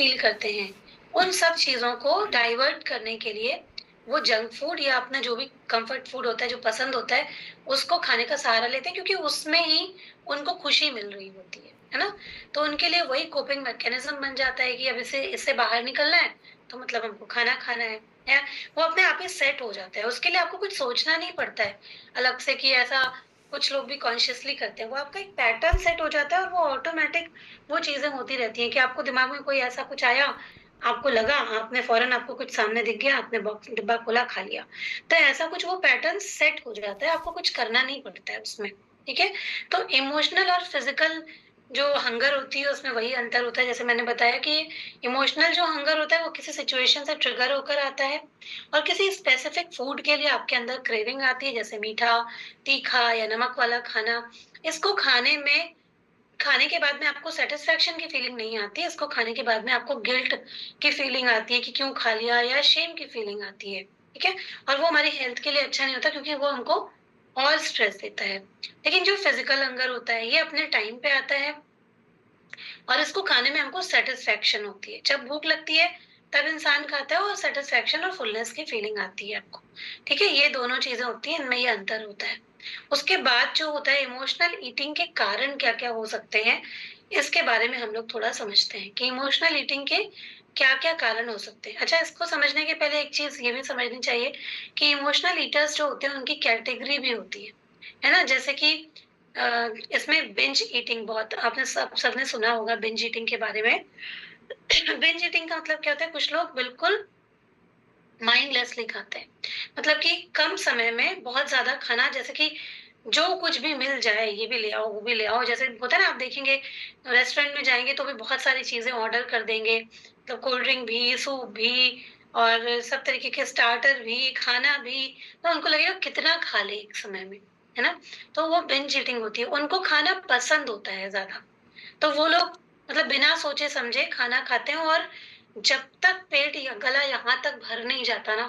Feel करते हैं, उन सब चीज़ों को डाइवर्ट करने के लिए वो जंक फूड या अपना जो भी कम्फर्ट फूड होता है, जो पसंद होता है, उसको खाने का सहारा लेते हैं क्योंकि उसमें ही उनको खुशी मिल रही होती है ना? तो उनके लिए वही कोपिंग मैकेनिज़्म बन जाता है कि अब इसे इससे बाहर निकलना है, तो मतलब हमको खाना खाना है। या वो अपने आप ही सेट हो जाता है, उसके लिए आपको कुछ सोचना नहीं पड़ता है, अलग से कि ऐसा कुछ लोग भी कॉन्शियसली करते हैं। वो आपका एक पैटर्न सेट हो जाता है और वो ऑटोमैटिक वो चीज़ें होती रहती हैं कि आपको दिमाग में कोई ऐसा कुछ आया, आपको लगा, आपने फ़ौरन आपको कुछ सामने दिख गया, आपने बॉक्स डिब्बा खोला, खा लिया। तो ऐसा कुछ वो पैटर्न सेट हो जाता है, आपको कुछ करना नहीं पड़ता है उसमें, ठीक है? तो इमोशनल और फिज़िकल जो हंगर होती है, उसमें वही अंतर होता है। जैसे मैंने बताया कि इमोशनल जो हंगर होता है, वो किसी सिचुएशन से ट्रिगर होकर आता है और किसी स्पेसिफिक फूड के लिए आपके अंदर क्रेविंग आती है, जैसे मीठा, तीखा या नमक वाला खाना। इसको खाने के बाद में आपको सैटिस्फैक्शन की फीलिंग नहीं आती है, इसको खाने के बाद में आपको गिल्ट की फीलिंग आती है कि क्यों खा लिया या शेम की फीलिंग आती है, ठीक है? और वो हमारी हेल्थ के लिए अच्छा नहीं होता क्योंकि वो हमको और स्ट्रेस देता है। लेकिन जो फिज़िकल हंगर होता है, ये अपने टाइम पे आता है और इसको खाने में हमको सैटिस्फैक्शन होती है। जब भूख लगती है, तब इंसान खाता है और सैटिस्फैक्शन और फुलनेस की फीलिंग आती है आपको, ठीक है? ये दोनों चीज़ें होती हैं, इनमें ये अंतर होता है। उसके बाद जो होता है इमोशनल ईटिंग के कारण क्या-क्या हो सकते हैं, इसके बारे में हम लोग थोड़ा समझते हैं कि इमोशनल ईटिंग के क्या-क्या कारण हो सकते हैं। अच्छा, इसको समझने के पहले एक चीज़ ये भी समझनी चाहिए कि इमोशनल ईटर्स जो होते हैं, उनकी कैटेगरी भी होती है ना? जैसे कि इसमें बिंज ईटिंग बहुत आपने सबने सुना होगा बिंज ईटिंग के बारे में। बिंज ईटिंग का मतलब क्या होता है? कुछ लोग बिल्कुल माइंडलेसली खाते हैं। मतलब कि कम समय में बहुत ज़्यादा खाना जैसे कि जो कुछ भी मिल जाए, ये भी ले आओ, वो भी ले आओ। जैसे होता है ना आप देखेंगे रेस्टोरेंट में जाएँगे तो भी बहुत सारी चीज़ें ऑर्डर कर देंगे। मतलब कोल्ड ड्रिंक भी, सूप भी और सब तरीके के स्टार्टर भी, खाना भी। तो उनको लगेगा कितना खा लें एक समय में, है ना? तो वो बिंज ईटिंग होती है। उनको खाना पसंद होता है ज़्यादा। तो वो लोग मतलब बिना सोचे-समझे खाना खाते हैं और जब तक पेट या गला यहाँ तक भर नहीं जाता ना,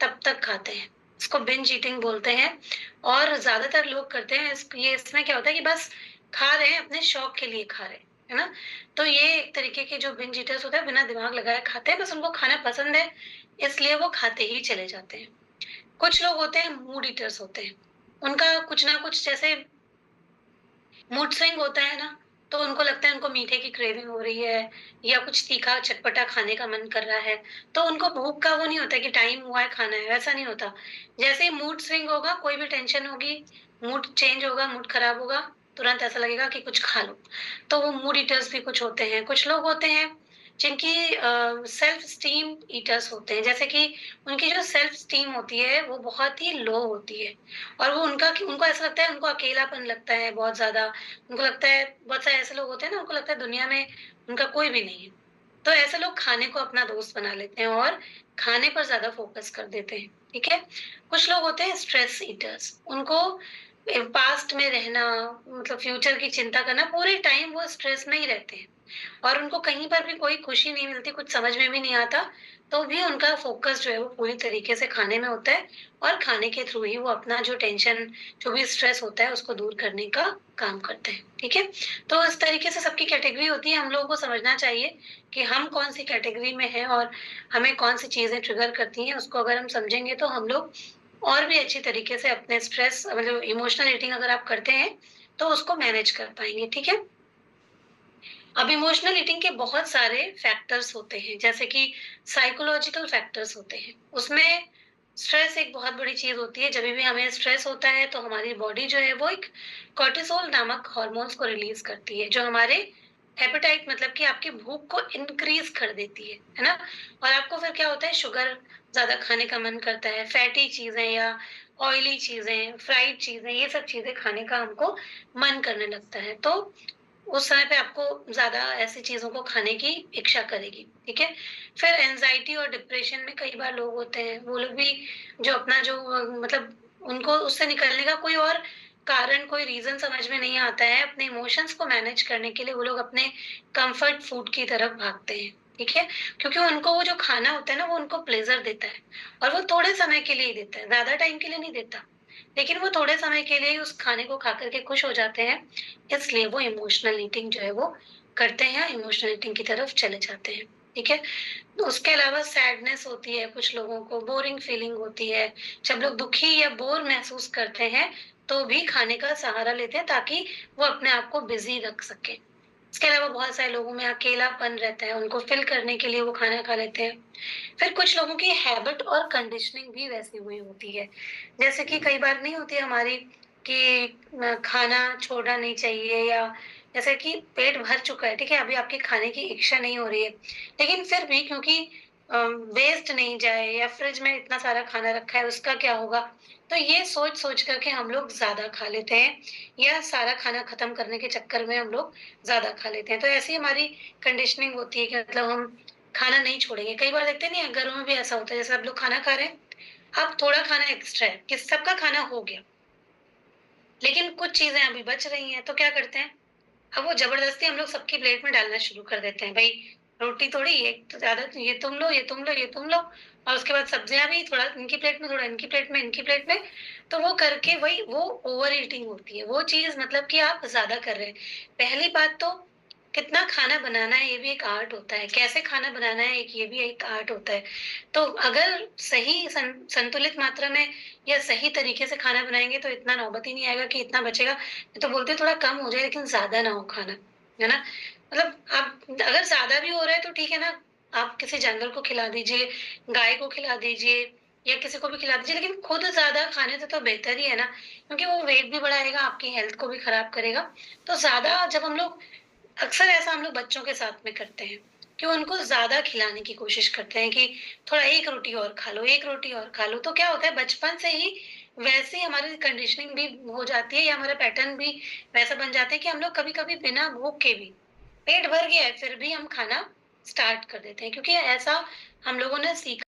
तब तक खाते हैं। इसको बिंज ईटिंग बोलते हैं और ज़्यादातर लोग करते हैं इसमें क्या होता है कि बस खा रहे हैं, अपने शौक के लिए खा रहे हैं, है ना? तो ये एक तरीके के जो बिंज ईटर्स होते हैं, बिना दिमाग लगाए खाते हैं, बस उनको खाना पसंद है, इसलिए वो खाते ही चले जाते हैं। कुछ लोग होते हैं मूड ईटर्स होते हैं। उनका कुछ ना कुछ जैसे मूड स्विंग होता है ना, तो उनको लगता है उनको मीठे की क्रेविंग हो रही है या कुछ तीखा चटपटा खाने का मन कर रहा है, तो उनको भूख का वो नहीं होता कि टाइम हुआ है खाना है, वैसा नहीं होता। जैसे ही मूड स्विंग होगा, कोई भी टेंशन होगी, मूड चेंज होगा, मूड खराब होगा, तुरंत ऐसा लगेगा कि कुछ खा लो। तो वो मूड ईटर्स भी कुछ होते हैं। कुछ लोग होते हैं जिनकी सेल्फ स्टीम ईटर्स होते हैं, जैसे कि उनकी जो सेल्फ स्टीम होती है, वो बहुत ही लो होती है। और वो उनको ऐसा लगता है उनको अकेलापन लगता है बहुत ज़्यादा। उनको लगता है बहुत सारे ऐसे लोग होते हैं ना उनको लगता है दुनिया में उनका कोई भी नहीं है। तो ऐसे लोग खाने को अपना दोस्त बना लेते हैं और खाने पर ज़्यादा फ़ोकस कर देते हैं, ठीक है? कुछ लोग होते हैं स्ट्रेस ईटर्स। उनको पास्ट में रहना मतलब फ्यूचर की चिंता करना, पूरे टाइम वो स्ट्रेस में ही रहते हैं। और उनको कहीं पर भी कोई खुशी नहीं मिलती, कुछ समझ में भी नहीं आता, तो भी उनका फ़ोकस जो है वो पूरी तरीके से खाने में होता है और खाने के थ्रू ही वो अपना जो टेंशन, जो भी स्ट्रेस होता है उसको दूर करने का काम करते हैं, ठीक है? तो इस तरीके से सबकी कैटेगरी होती है, हम लोगों को समझना चाहिए कि हम कौन-सी कैटेगरी में हैं और हमें कौन-सी चीज़ें ट्रिगर करती हैं, उसको अगर हम समझेंगे तो हम लोग और भी अच्छी तरीके से अपने स्ट्रेस मतलब इमोशनल ईटिंग अगर आप करते हैं, तो उसको मैनेज कर पाएँगे, ठीक है? अब इमोशनल ईटिंग के बहुत सारे फैक्टर्स होते हैं, जैसे कि साइकोलॉजिकल फैक्टर्स होते हैं। उसमें स्ट्रेस एक बहुत बड़ी चीज़ होती है। जभी भी हमें स्ट्रेस होता है, तो हमारी बॉडी जो है वो एक कॉर्टिसोल नामक हार्मोन्स को रिलीज़ करती है, जो हमारे एपेटाइट मतलब कि आपकी भूख को इंक्रीज़ कर देती है ना? और आपको फिर क्या होता है शुगर ज़्यादा खाने का मन करता है, फैटी चीज़ें या ऑयली चीज़ें, फ्राइड चीज़ें, ये सब चीज़ें खाने का हमको मन करने लगता है। तो उस समय पे आपको ज़्यादा ऐसी चीज़ों को खाने की इच्छा करेगी, ठीक है? फिर एंग्ज़ायटी और डिप्रेशन में कई बार लोग होते हैं, वो लोग भी जो अपना जो मतलब उनको उससे निकलने का कोई और कारण, कोई रीज़न समझ में नहीं आता है, अपने इमोशंस को मैनेज करने के लिए वो लोग अपने कम्फ़र्ट फूड की तरफ भागते हैं, ठीक है? क्योंकि उनको वो जो खाना होता है ना, वो उनको प्लेज़र देता है और वो थोड़े समय के लिए ही देता है, ज़्यादा टाइम के लिए नहीं देता। लेकिन वो थोड़े समय के लिए ही उस खाने को खा कर के खुश हो जाते हैं, इसलिए वो इमोशनल ईटिंग जो है वो करते हैं, इमोशनल ईटिंग की तरफ चले जाते हैं। ठीक है? तो उसके अलावा सैडनेस होती है कुछ लोगों को, बोरिंग फीलिंग होती है। जब लोग दुखी या बोर महसूस करते हैं, तो भी खाने का सहारा लेते हैं ताकि वो अपने आप को बिज़ी रख सकें। इसके अलावा बहुत सारे लोगों में अकेलापन रहता है, उनको फ़िल करने के लिए वो खाना खा लेते हैं। फिर कुछ लोगों की हैबिट और कंडीशनिंग भी वैसी हुई होती है। जैसे कि कई बार नहीं होती हमारी कि खाना छोड़ना नहीं चाहिए या जैसे कि पेट भर चुका है, ठीक है? अभी आपकी खाने की इच्छा नहीं हो रही है, लेकिन फिर भी क्योंकि वेस्ट नहीं जाए या फ्रिज में इतना सारा खाना रखा है, उसका क्या होगा? तो ये सोच-सोच कर के हम लोग ज़्यादा खा लेते हैं या सारा खाना खत्म करने के चक्कर में हम लोग ज़्यादा खा लेते हैं। तो ऐसी हमारी कंडीशनिंग होती है कि मतलब हम खाना नहीं छोड़ेंगे। कई बार देखते नहीं है घरों में भी ऐसा होता है जैसे आप लोग खाना खा रहे हैं, अब थोड़ा खाना एक्स्ट्रा है कि सबका खाना हो गया, लेकिन कुछ चीज़ें अभी बच रही हैं, तो क्या करते हैं? अब वो ज़बरदस्ती हम लोग सबकी प्लेट में डालना शुरू कर देते हैं। भई रोटी थोड़ी एक तो ज़्यादा ये तुम लो, ये तुम लो, ये तुम लो और उसके बाद सब्जियाँ भी थोड़ा इनकी प्लेट में, थोड़ा इनकी प्लेट में, इनकी प्लेट में। तो वो करके वही वो ओवर ईटिंग होती है। वो चीज़ मतलब कि आप ज़्यादा कर रहे हैं। पहली बात तो कितना खाना बनाना है ये भी एक आर्ट होता है। कैसे खाना बनाना है एक ये भी एक आर्ट होता है। तो अगर सही संतुलित मात्रा में या सही तरीके से खाना बनाएँगे तो इतना नौबत ही नहीं आएगा कि इतना बचेगा। तो बोलते हैं थोड़ा कम हो जाए लेकिन ज़्यादा ना हो खाना, है ना? मतलब आप अगर ज़्यादा भी हो रहा है तो ठीक है ना, आप किसी जानवर को खिला दीजिए, गाय को खिला दीजिए या किसी को भी खिला दीजिए लेकिन खुद ज़्यादा खाने से तो बेहतर ही है ना, क्योंकि वो वेट भी बढ़ाएगा, आपकी हेल्थ को भी खराब करेगा। तो ज़्यादा जब हम लोग अक्सर ऐसा हम लोग बच्चों के साथ में करते हैं कि उनको ज़्यादा खिलाने की कोशिश करते हैं कि थोड़ा 1 रोटी और खा लो, 1 रोटी और खा लो। तो क्या होता है बचपन से ही वैसे ही हमारी कंडीशनिंग भी हो जाती है या हमारा पैटर्न भी वैसा बन जाता है कि हम लोग कभी-कभी बिना भूख के भी पेट भर गया है फिर भी हम खाना स्टार्ट कर देते हैं क्योंकि ऐसा हम लोगों ने सीखा